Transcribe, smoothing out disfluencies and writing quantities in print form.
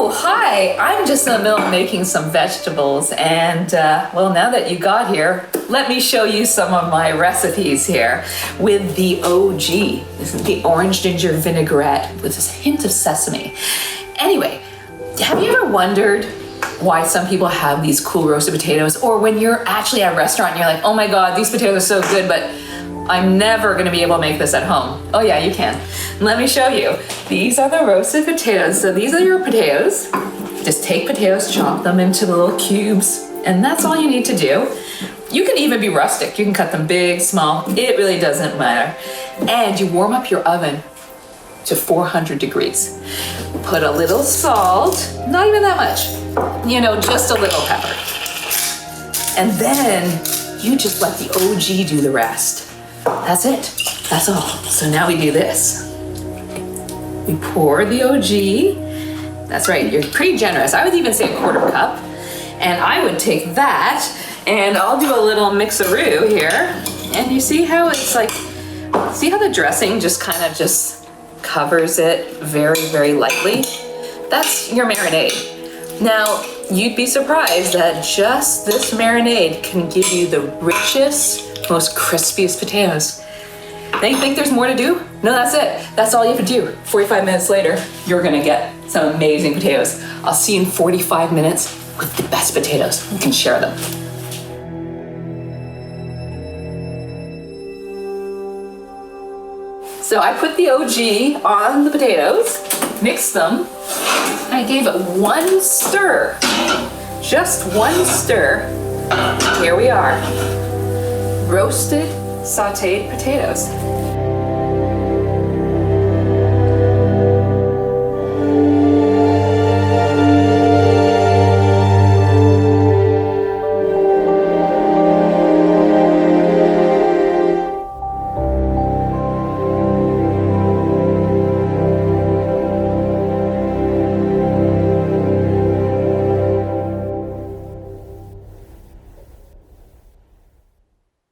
Oh, hi. I'm just in the middle of making some vegetables, and well, now that you got here, let me show you some of my recipes here with the OG. This is the orange ginger vinaigrette with this hint of sesame. Anyway, have you ever wondered why some people have these cool roasted potatoes, or when you're actually at a restaurant and you're like, oh my God, these potatoes are so good, but I'm never gonna be able to make this at home. Oh yeah, you can. Let me show you. These are the roasted potatoes. So these are your potatoes. Just take potatoes, chop them into little cubes, and that's all you need to do. You can even be rustic. You can cut them big, small, it really doesn't matter. And you warm up your oven to 400 degrees. Put a little salt, not even that much, just a little pepper. And then you just let the OG do the rest. That's it, that's all. So now we do this. We pour the OG. That's right, you're pretty generous. I would even say a quarter cup. And I would take that and I'll do a little mixaroo here. And you see how it's like, see how the dressing just kind of just covers it very, very lightly? That's your marinade. Now, you'd be surprised that just this marinade can give you the richest, most crispiest potatoes. Now you think there's more to do? No, that's it. That's all you have to do. 45 minutes later, you're gonna get some amazing potatoes. I'll see you in 45 minutes with the best potatoes. We can share them. So I put the OG on the potatoes, mixed them. I gave it one stir, just one stir. Here we are. Roasted, sauteed potatoes.